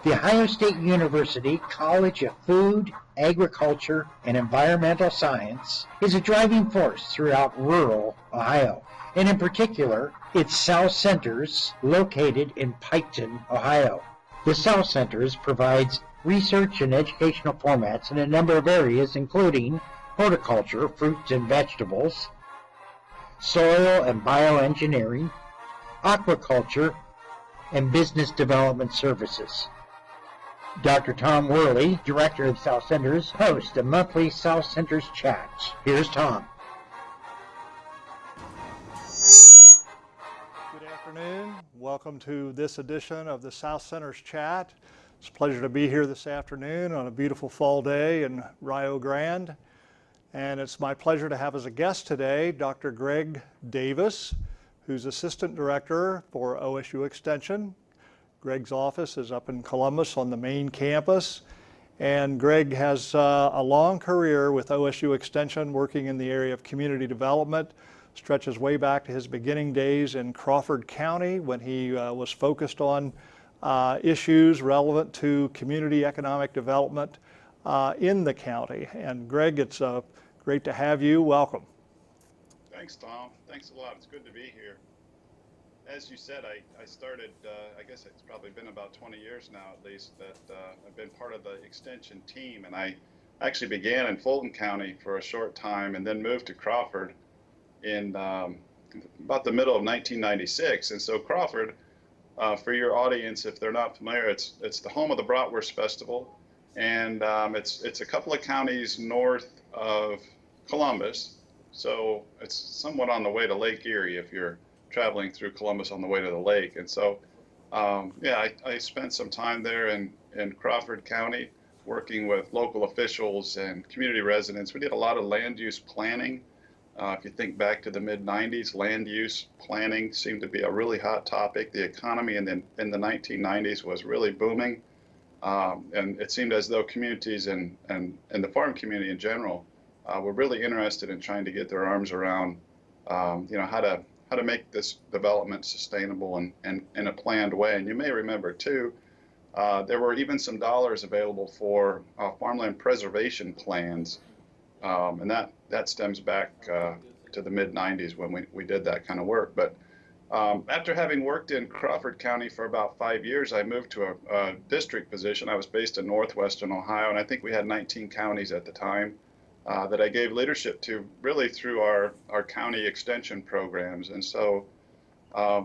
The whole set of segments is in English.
The Ohio State University College of Food, Agriculture, and Environmental Science is a driving force throughout rural Ohio, and in particular, its South Centers located in Piketon, Ohio. The South Centers provides research and educational formats in a number of areas, including horticulture, fruits and vegetables, soil and bioengineering, aquaculture, and business development services. Dr. Tom Worley, Director of South Centers, hosts a monthly South Centers chat. Here's Tom. Good afternoon. Welcome to this edition of the South Centers chat. It's a pleasure to be here this afternoon on a beautiful fall day in Rio Grande. And it's my pleasure to have as a guest today Dr. Greg Davis, who's Assistant Director for OSU Extension. Greg's office is up in Columbus on the main campus. And Greg has a long career with OSU Extension working in the area of community development. Stretches way back to his beginning days in Crawford County when he was focused on issues relevant to community economic development in the county. And Greg, it's great to have you. Welcome. Thanks, Tom. Thanks a lot. It's good to be here. As you said, I started, I guess it's probably been about 20 years now at least, that I've been part of the extension team. And I actually began in Fulton County for a short time and then moved to Crawford in about the middle of 1996. And so Crawford, for your audience, if they're not familiar, it's the home of the Bratwurst Festival. And it's a couple of counties north of Columbus. So it's somewhat on the way to Lake Erie if you're traveling through Columbus on the way to the lake. And so, I spent some time there in Crawford County working with local officials and community residents. We did a lot of land use planning. If you think back to the mid-90s, land use planning seemed to be a really hot topic. The economy in the 1990s was really booming. And it seemed as though communities and the farm community in general were really interested in trying to get their arms around, how to make this development sustainable and in a planned way. And you may remember too, there were even some dollars available for farmland preservation plans, and that stems back to the mid-90s when we did that kind of work. But after having worked in Crawford County for about 5 years, I moved to a district position. I was based in northwestern Ohio, and I think we had 19 counties at the time. That I gave leadership to really through our county extension programs. And so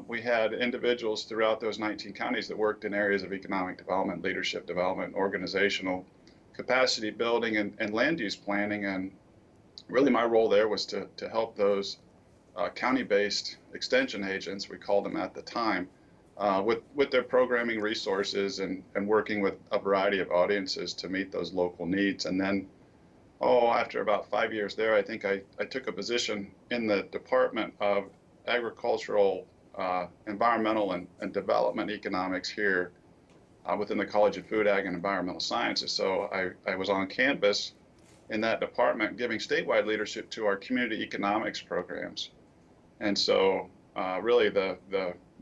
we had individuals throughout those 19 counties that worked in areas of economic development, leadership development, organizational capacity building, and land use planning. And really my role there was to help those county-based extension agents, we called them at the time, with their programming resources and working with a variety of audiences to meet those local needs. And then after about 5 years there, I think I took a position in the Department of Agricultural, Environmental, and Development Economics here within the College of Food, Ag, and Environmental Sciences. So I was on campus in that department giving statewide leadership to our community economics programs. And so really the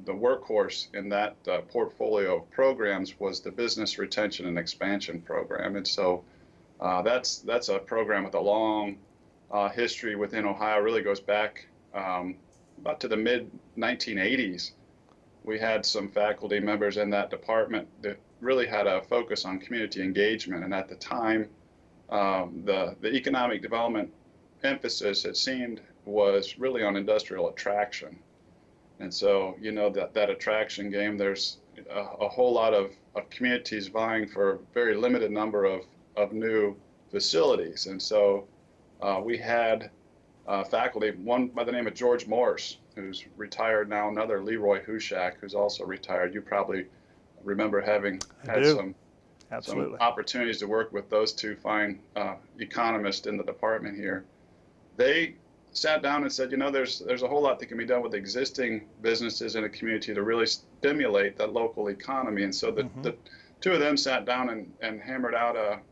workhorse in that portfolio of programs was the Business Retention and Expansion Program. And so that's a program with a long history within Ohio. Really goes back about to the mid-1980s. We had some faculty members in that department that really had a focus on community engagement. And at the time, the economic development emphasis, it seemed, was really on industrial attraction. And so, that attraction game, there's a whole lot of communities vying for a very limited number of new facilities. And so we had faculty, one by the name of George Morse, who's retired now, another Leroy Hushak, who's also retired. You probably remember having had some opportunities to work with those two fine economists in the department here. They sat down and said, there's a whole lot that can be done with existing businesses in a community to really stimulate that local economy. And so the two of them sat down and hammered out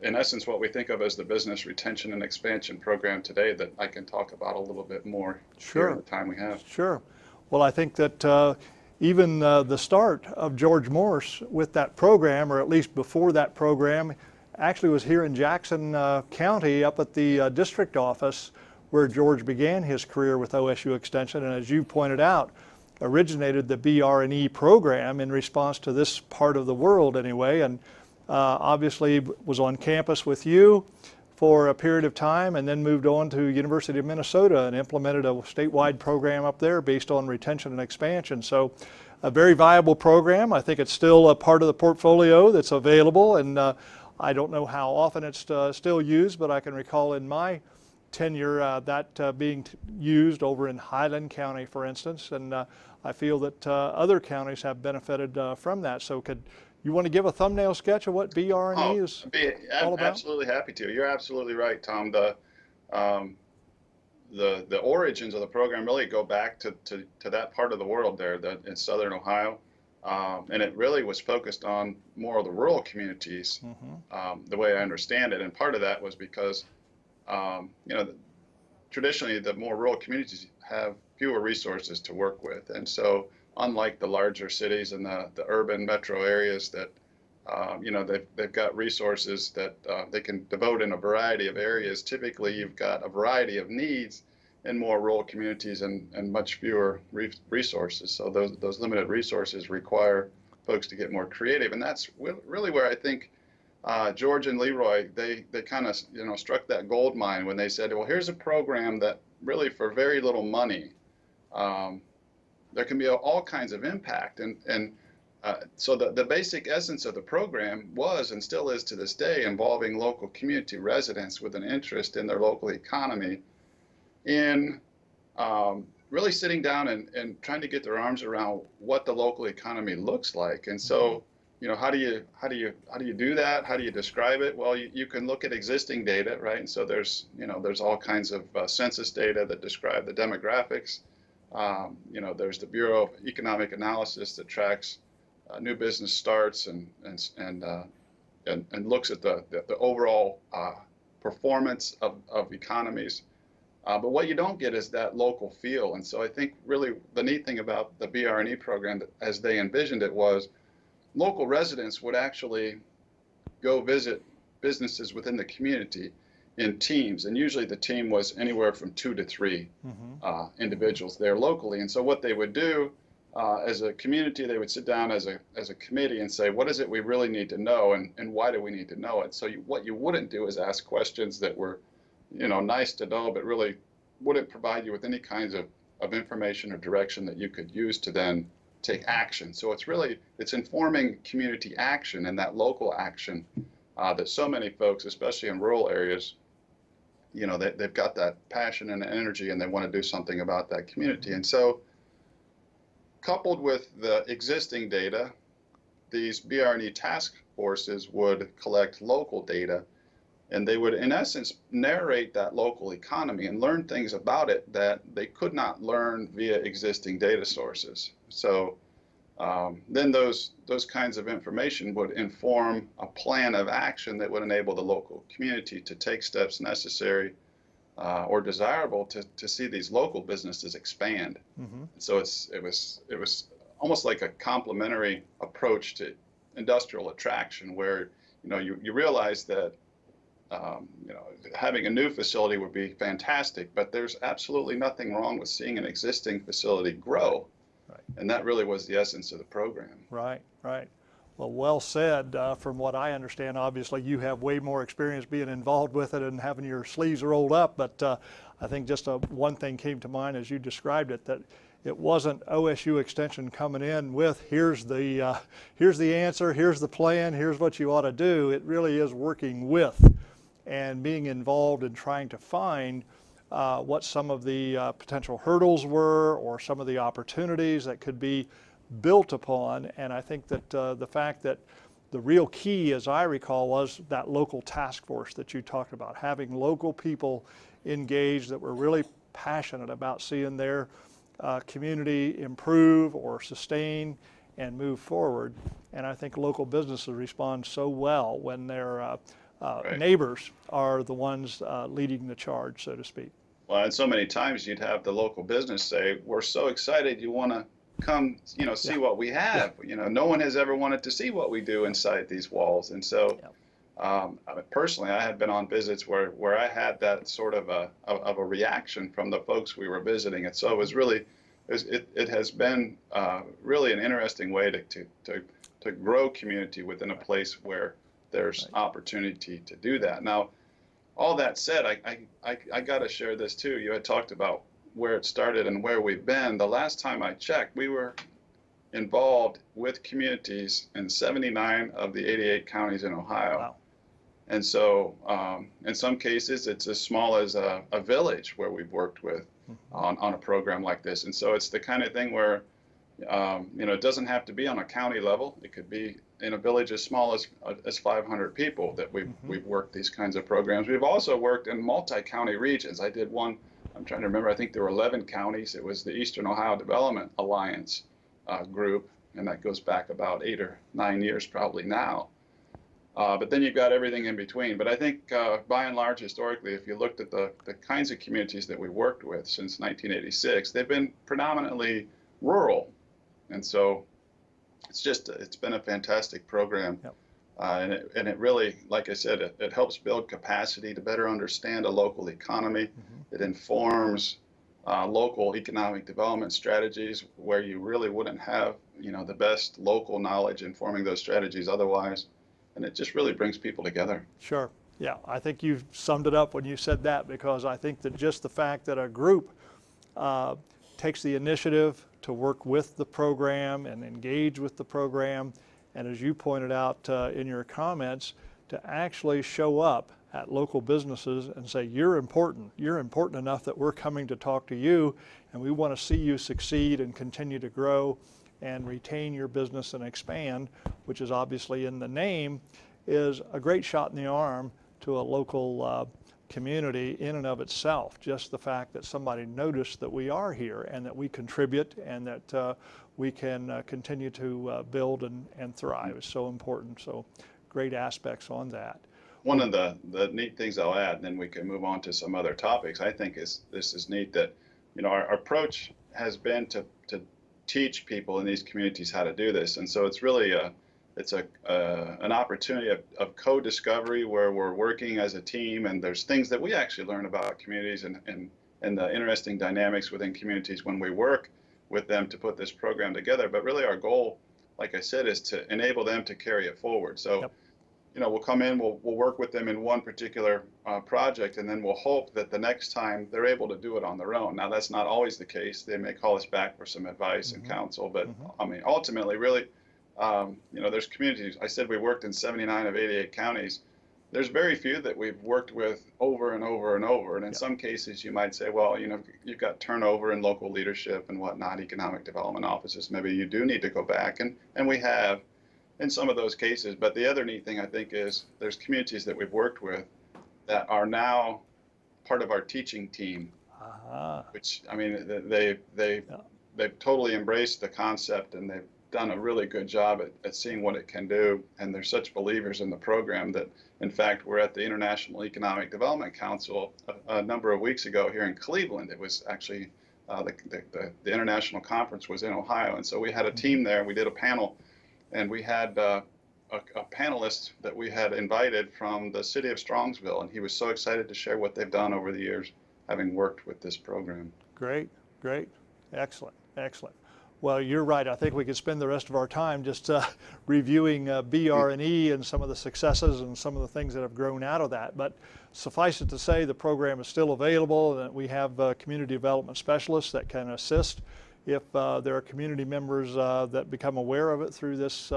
in essence, what we think of as the Business Retention and Expansion Program today that I can talk about a little bit more here in the time we have. Sure. Well, I think that even the start of George Morse with that program, or at least before that program, actually was here in Jackson County up at the district office where George began his career with OSU Extension, and as you pointed out, originated the BR&E program in response to this part of the world anyway, and obviously was on campus with you for a period of time and then moved on to University of Minnesota and implemented a statewide program up there based on retention and expansion. So a very viable program. I think it's still a part of the portfolio that's available, and I don't know how often it's still used, but I can recall in my tenure that being used over in Highland County, for instance, and I feel that other counties have benefited from that. So could you want to give a thumbnail sketch of what BR&E is all about? Absolutely happy to. You're absolutely right, Tom. The origins of the program really go back to that part of the world there, in southern Ohio, and it really was focused on more of the rural communities, the way I understand it. And part of that was because traditionally the more rural communities have fewer resources to work with, and so unlike the larger cities and the urban metro areas that they've got resources that they can devote in a variety of areas. Typically, you've got a variety of needs in more rural communities and much fewer resources. So those limited resources require folks to get more creative, and that's really where I think George and Leroy they kind of struck that gold mine when they said, well, here's a program that really for very little money there can be all kinds of impact, and so the basic essence of the program was and still is to this day involving local community residents with an interest in their local economy in really sitting down and trying to get their arms around what the local economy looks like. And so, how do you do that? How do you describe it? Well, you can look at existing data, right? And so there's all kinds of census data that describe the demographics. There's the Bureau of Economic Analysis that tracks new business starts and looks at the overall performance of economies. But what you don't get is that local feel. And so I think really the neat thing about the BR&E program, as they envisioned it, was local residents would actually go visit businesses within the community in teams, and usually the team was anywhere from 2 to 3 individuals there locally. And so what they would do as a community, they would sit down as a committee and say, what is it we really need to know, and why do we need to know it? So what you wouldn't do is ask questions that were nice to know, but really wouldn't provide you with any kinds of information or direction that you could use to then take action. So it's informing community action and that local action that so many folks, especially in rural areas, they've got that passion and energy and they want to do something about that community. And so coupled with the existing data, these BR&E task forces would collect local data, and they would, in essence, narrate that local economy and learn things about it that they could not learn via existing data sources. So then those kinds of information would inform a plan of action that would enable the local community to take steps necessary or desirable to see these local businesses expand. So it was almost like a complementary approach to industrial attraction, where you realize that having a new facility would be fantastic, but there's absolutely nothing wrong with seeing an existing facility grow. Right. And that really was the essence of the program. Right. Well said. From what I understand, obviously you have way more experience being involved with it and having your sleeves rolled up, but I think just one thing came to mind as you described it, that it wasn't OSU Extension coming in with here's the answer, here's the plan, here's what you ought to do. It really is working with and being involved in trying to find what some of the potential hurdles were or some of the opportunities that could be built upon. And I think that the fact that the real key, as I recall, was that local task force that you talked about, having local people engaged that were really passionate about seeing their community improve or sustain and move forward. And I think local businesses respond so well when their Right. neighbors are the ones leading the charge, so to speak. Well, and so many times you'd have the local business say, we're so excited you want to come, see what we have. No one has ever wanted to see what we do inside these walls. And so, personally, I had been on visits where I had that sort of a reaction from the folks we were visiting. And so it was really, it has been really an interesting way to grow community within a place where there's opportunity to do that. Now, all that said, I got to share this too. You had talked about where it started and where we've been. The last time I checked, we were involved with communities in 79 of the 88 counties in Ohio. Wow. And so in some cases, it's as small as a village where we've worked with on a program like this. And so it's the kind of thing where, it doesn't have to be on a county level. It could be in a village as small as 500 people that we've worked these kinds of programs. We've also worked in multi-county regions. I did one, I'm trying to remember, I think there were 11 counties. It was the Eastern Ohio Development Alliance group, and that goes back about 8 or 9 years probably now. But then you've got everything in between. But I think by and large, historically, if you looked at the kinds of communities that we worked with since 1986, they've been predominantly rural. And so it's been a fantastic program. Yep. And it really, like I said, it helps build capacity to better understand a local economy. It informs local economic development strategies where you really wouldn't have, the best local knowledge informing those strategies otherwise. And it just really brings people together. Sure. Yeah, I think you summed it up when you said that, because I think that just the fact that a group takes the initiative to work with the program and engage with the program, and as you pointed out in your comments, to actually show up at local businesses and say, you're important enough that we're coming to talk to you, and we want to see you succeed and continue to grow and retain your business and expand, which is obviously in the name, is a great shot in the arm to a local community in and of itself. Just the fact that somebody noticed that we are here and that we contribute and that we can continue to build and thrive is so important. So great aspects on that. One of the neat things I'll add, and then we can move on to some other topics, I think this is neat that, our approach has been to teach people in these communities how to do this. And so it's really an opportunity of co-discovery where we're working as a team, and there's things that we actually learn about communities and the interesting dynamics within communities when we work with them to put this program together. But really our goal, like I said, is to enable them to carry it forward. So, we'll come in, we'll work with them in one particular project, and then we'll hope that the next time they're able to do it on their own. Now, that's not always the case. They may call us back for some advice and counsel, but I mean, ultimately, really, there's communities. I said we worked in 79 of 88 counties. There's very few that we've worked with over and over and over. And in some cases, you might say, well, you've got turnover in local leadership and whatnot, economic development offices. Maybe you do need to go back, and we have in some of those cases. But the other neat thing, I think, is there's communities that we've worked with that are now part of our teaching team, which, I mean, they've totally embraced the concept, and they've done a really good job at seeing what it can do. And they're such believers in the program that, in fact, we're at the International Economic Development Council a number of weeks ago here in Cleveland. It was actually the international conference was in Ohio. And so we had a team there. We did a panel, and we had a panelist that we had invited from the city of Strongsville, and he was so excited to share what they've done over the years, having worked with this program. Great. Excellent. Well, you're right. I think we could spend the rest of our time just reviewing BR&E and some of the successes and some of the things that have grown out of that. But suffice it to say, the program is still available, and that we have community development specialists that can assist if there are community members that become aware of it through this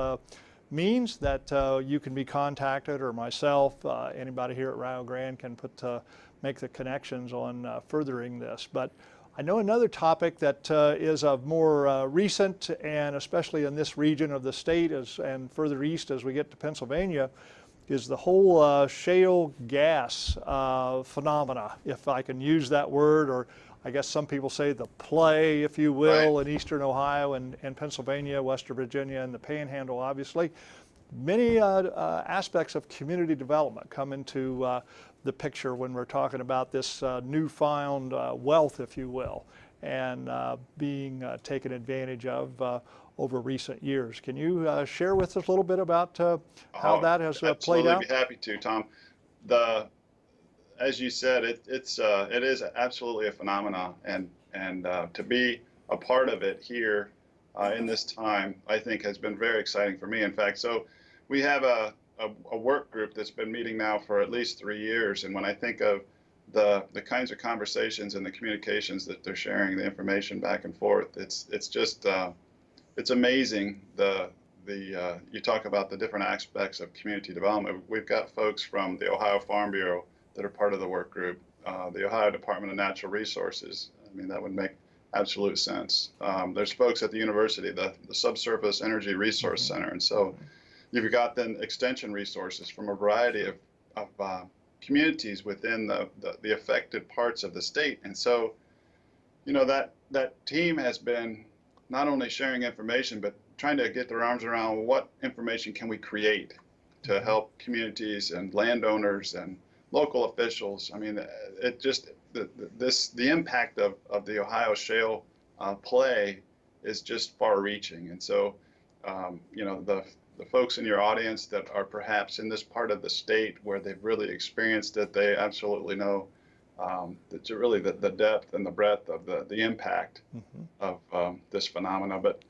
means, that you can be contacted, or myself, anybody here at Rio Grande can make the connections on furthering this. But I know another topic that is of more recent, and especially in this region of the state and further east as we get to Pennsylvania, is the whole shale gas phenomena, if I can use that word, or I guess some people say the play, if you will, in eastern Ohio and Pennsylvania, Western Virginia, and the Panhandle, obviously. Many aspects of community development come into the picture when we're talking about this newfound wealth, if you will, and being taken advantage of over recent years. Can you share with us a little bit about how that has played out? Absolutely, be happy to, Tom. As you said, it is absolutely a phenomenon, and to be a part of it here in this time, I think has been very exciting for me. In fact, so we have a work group that's been meeting now for at least 3 years, and when I think of the kinds of conversations and the communications that they're sharing, the information back and forth, it's just it's amazing. You talk about the different aspects of community development. We've got folks from the Ohio Farm Bureau that are part of the work group, the Ohio Department of Natural Resources. I mean, that would make absolute sense. There's folks at the university, the Subsurface Energy Resource Center, and so you've got then extension resources from a variety of communities within the affected parts of the state. And so, that team has been not only sharing information, but trying to get their arms around what information can we create to help communities and landowners and local officials. I mean, it just the impact of the Ohio shale play is just far-reaching, and so the folks in your audience that are perhaps in this part of the state where they've really experienced it, they absolutely know that really the depth and the breadth of the impact of this phenomena. But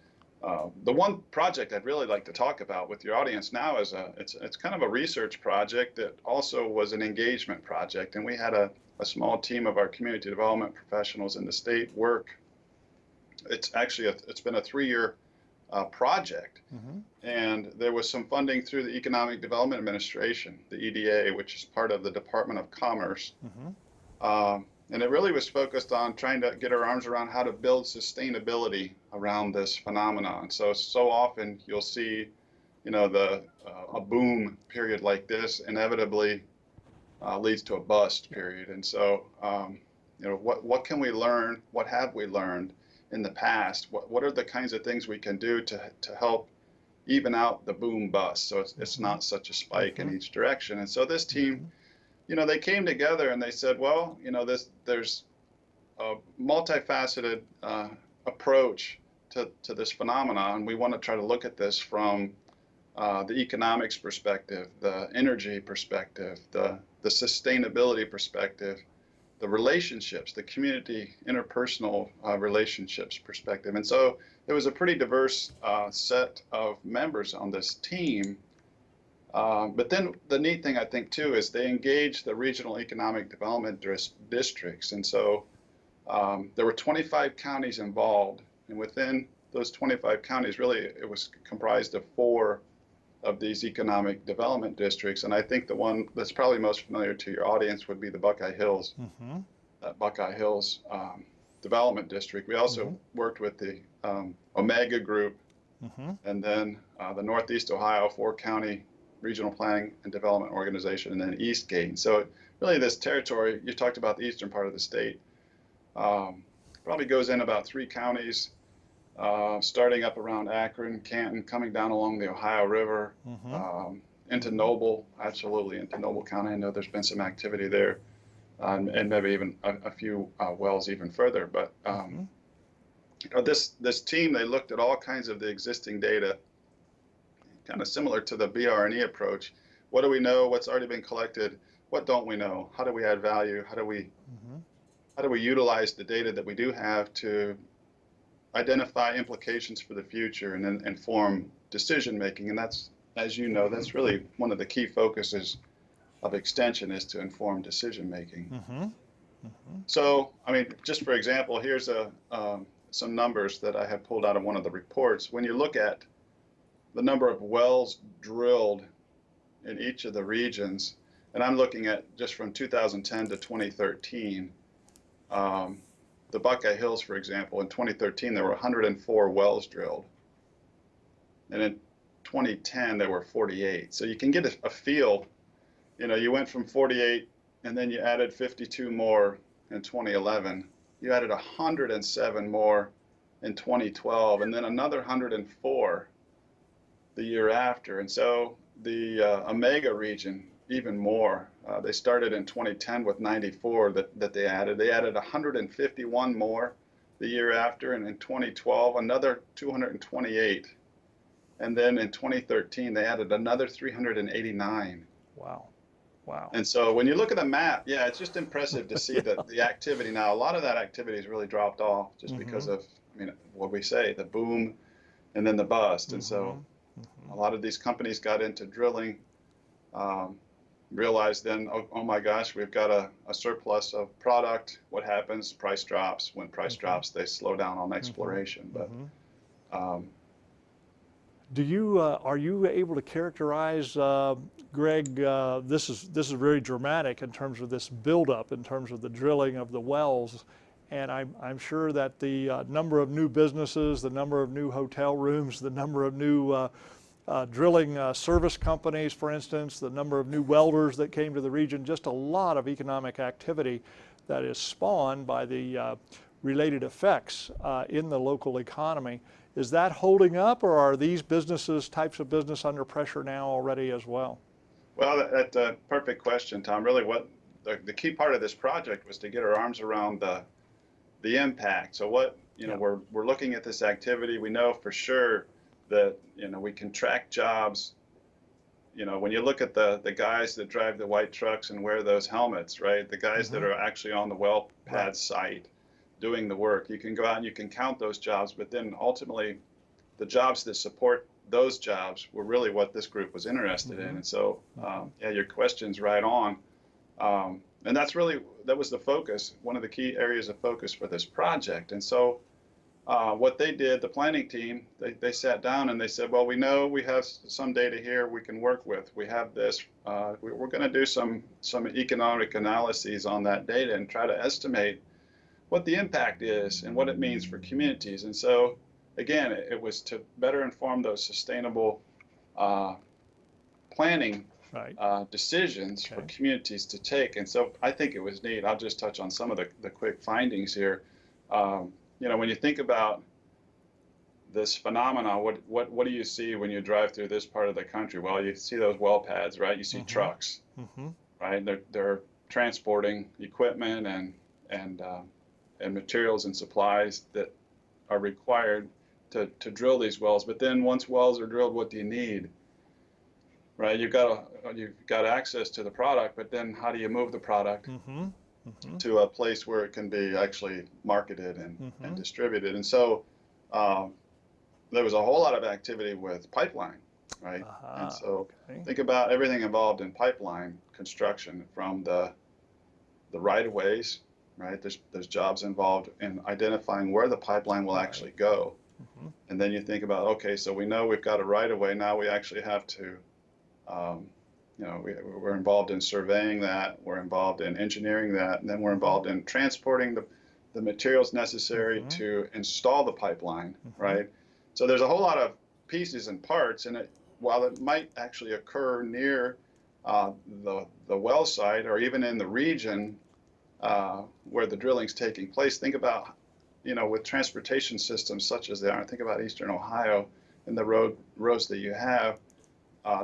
the one project I'd really like to talk about with your audience now is it's kind of a research project that also was an engagement project, and we had a small team of our community development professionals in the state work. It's actually it's been a 3-year project, and there was some funding through the Economic Development Administration, the EDA, which is part of the Department of Commerce. And it really was focused on trying to get our arms around how to build sustainability around this phenomenon. So often you'll see, a boom period like this inevitably leads to a bust period. And so, what can we learn? What have we learned in the past? What are the kinds of things we can do to help even out the boom bust, so it's not such a spike in each direction? And so this team, they came together and they said, well, there's a multifaceted approach to this phenomenon. We want to try to look at this from the economics perspective, the energy perspective, the sustainability perspective, the relationships, the community interpersonal relationships perspective. And so there was a pretty diverse set of members on this team. But then the neat thing, I think, too, is they engaged the regional economic development districts. And so there were 25 counties involved. And within those 25 counties, really, it was comprised of 4 of these economic development districts. And I think the one that's probably most familiar to your audience would be the Buckeye Hills, Buckeye Hills Development District. We also worked with the Omega Group, and then the Northeast Ohio 4-county Regional Planning and Development Organization, and then Eastgate. So really this territory, you talked about the eastern part of the state, probably goes in about 3 counties, starting up around Akron, Canton, coming down along the Ohio River, into Noble, absolutely into Noble County. I know there's been some activity there, and maybe even a few wells even further. But this team, they looked at all kinds of the existing data, kind of similar to the BRNE approach. What do we know? What's already been collected? What don't we know? How do we add value? How do we utilize the data that we do have to identify implications for the future and then inform decision making? And that's, as you know, that's really one of the key focuses of extension, is to inform decision making. So, I mean, just for example, here's some numbers that I have pulled out of one of the reports. When you look at the number of wells drilled in each of the regions, and I'm looking at just from 2010 to 2013, the Buckeye Hills, for example, in 2013, there were 104 wells drilled. And in 2010, there were 48. So you can get a feel, you went from 48 and then you added 52 more in 2011. You added 107 more in 2012, and then another 104 the year after. And so the Omega region even more. They started in 2010 with 94 that they added. They added 151 more the year after, and in 2012 another 228, and then in 2013 they added another 389. Wow. Wow. And so when you look at the map, yeah, it's just impressive to see the activity. Now, a lot of that activity has really dropped off just because of, I mean, what we say, the boom and then the bust. And so a lot of these companies got into drilling, realized then, oh my gosh, we've got a surplus of product. What happens? Price drops. When price drops, they slow down on exploration. But are you able to characterize, Greg? This is very dramatic in terms of this buildup, in terms of the drilling of the wells, and I'm sure that the number of new businesses, the number of new hotel rooms, the number of new drilling service companies, for instance, the number of new welders that came to the region, just a lot of economic activity that is spawned by the related effects in the local economy. Is that holding up, or are these types of business under pressure now already as well? Well, that's a perfect question, Tom. Really, what the key part of this project was to get our arms around the impact. So what, we're looking at this activity. We know for sure that, we can track jobs. When you look at the guys that drive the white trucks and wear those helmets, right? The guys that are actually on the well pad site doing the work, you can go out and you can count those jobs, but then ultimately the jobs that support those jobs were really what this group was interested in. And so, yeah, your question's right on. And that was the focus, one of the key areas of focus for this project. And so what they did, the planning team, they sat down and they said, well, we know we have some data here we can work with. We have this, we're going to do some economic analyses on that data and try to estimate what the impact is and what it means for communities. And so, again, it was to better inform those sustainable planning decisions for communities to take. And so I think it was neat. I'll just touch on some of the quick findings here. When you think about this phenomena, what do you see when you drive through this part of the country? Well, you see those well pads, right? You see trucks, right? They're transporting equipment and materials and supplies that are required to drill these wells. But then once wells are drilled, what do you need? Right? You've got access to the product, but then how do you move the product to a place where it can be actually marketed and distributed? And so there was a whole lot of activity with pipeline, right? And so think about everything involved in pipeline construction, from the right-of-ways, right? There's jobs involved in identifying where the pipeline will actually go. And then you think about, okay, so we know we've got a right-of-way. Now we actually have to, we're involved in surveying that. We're involved in engineering that. And then we're involved in transporting the materials necessary to install the pipeline, right? So there's a whole lot of pieces and parts. And while it might actually occur near the well site or even in the region where the drilling's taking place, think about, with transportation systems such as they are, think about Eastern Ohio and the roads that you have.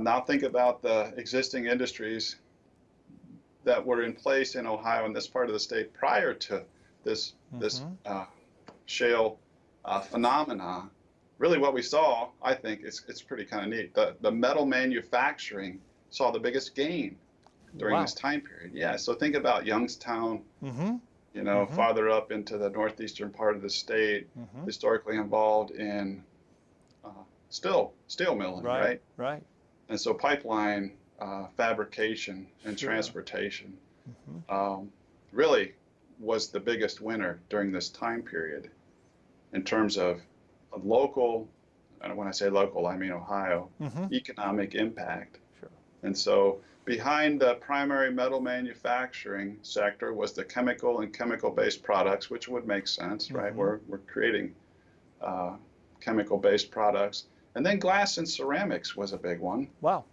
Now think about the existing industries that were in place in Ohio and this part of the state prior to this shale phenomena. Really what we saw, I think, it's pretty kind of neat. The metal manufacturing saw the biggest gain during this time period. Yeah, so think about Youngstown, farther up into the northeastern part of the state, historically involved in steel milling, right? Right. And so pipeline fabrication and transportation really was the biggest winner during this time period in terms of local, and when I say local, I mean Ohio, economic impact. Sure. And so behind the primary metal manufacturing sector was the chemical and chemical-based products, which would make sense, right? We're creating chemical-based products. And then glass and ceramics was a big one. Wow.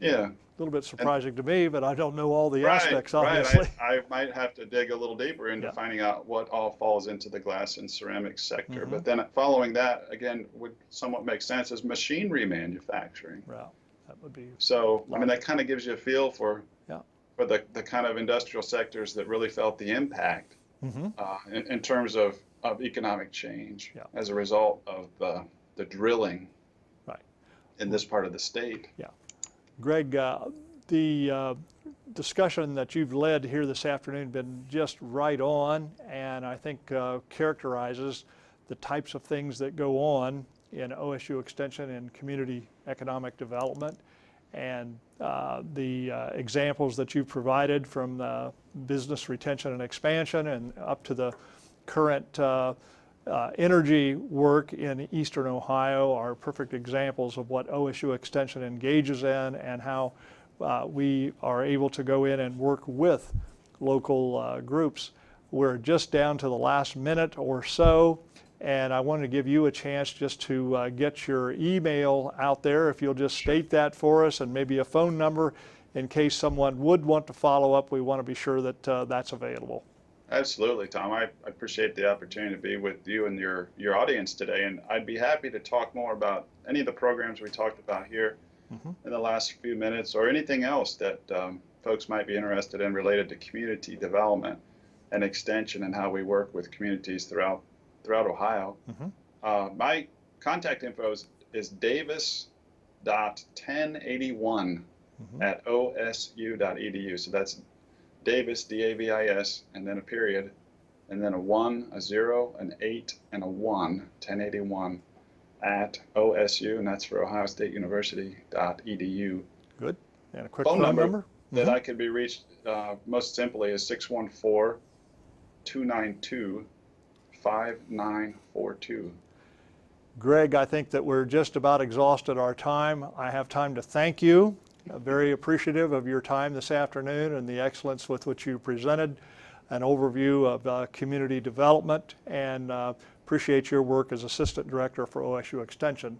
Yeah. A little bit surprising to me, but I don't know all the aspects, obviously. I might have to dig a little deeper into finding out what all falls into the glass and ceramics sector. But then following that, again, would somewhat make sense, is machinery manufacturing. Wow. would be. So, I mean, that kind of gives you a feel for Yeah. for the kind of industrial sectors that really felt the impact Mm-hmm. in terms of economic change Yeah. as a result of the drilling Right. in this part of the state. Yeah. Greg, the discussion that you've led here this afternoon been just right on, and I think characterizes the types of things that go on in OSU Extension and community economic development, and the examples that you've provided from business retention and expansion and up to the current energy work in Eastern Ohio are perfect examples of what OSU Extension engages in and how we are able to go in and work with local groups. We're just down to the last minute or so, and I wanted to give you a chance just to get your email out there. If you'll just state that for us, and maybe a phone number in case someone would want to follow up. We want to be sure that that's available. Absolutely, Tom. I appreciate the opportunity to be with you and your audience today, and I'd be happy to talk more about any of the programs we talked about here in the last few minutes, or anything else that folks might be interested in related to community development and extension and how we work with communities throughout Ohio. My contact info is davis.1081 at osu.edu. So that's Davis, D-A-V-I-S, and then a period, and then a 1, a 0, an 8, and a 1, 1081 at OSU, and that's for Ohio State University.edu. Good. And a quick phone number that Mm-hmm. I could be reached most simply is 614-292-5942. Greg, I think that we're just about exhausted our time. I have time to thank you. Very appreciative of your time this afternoon and the excellence with which you presented an overview of community development, and appreciate your work as Assistant Director for OSU Extension.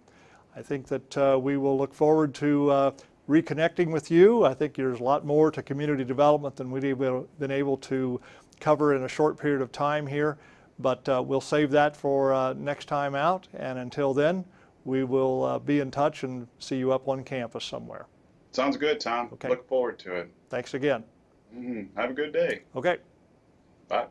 I think that we will look forward to reconnecting with you. I think there's a lot more to community development than we've been able to cover in a short period of time here, but we'll save that for next time out, and until then, we will be in touch and see you up on campus somewhere. Sounds good, Tom. Okay. Look forward to it. Thanks again. Have a good day. Okay. Bye.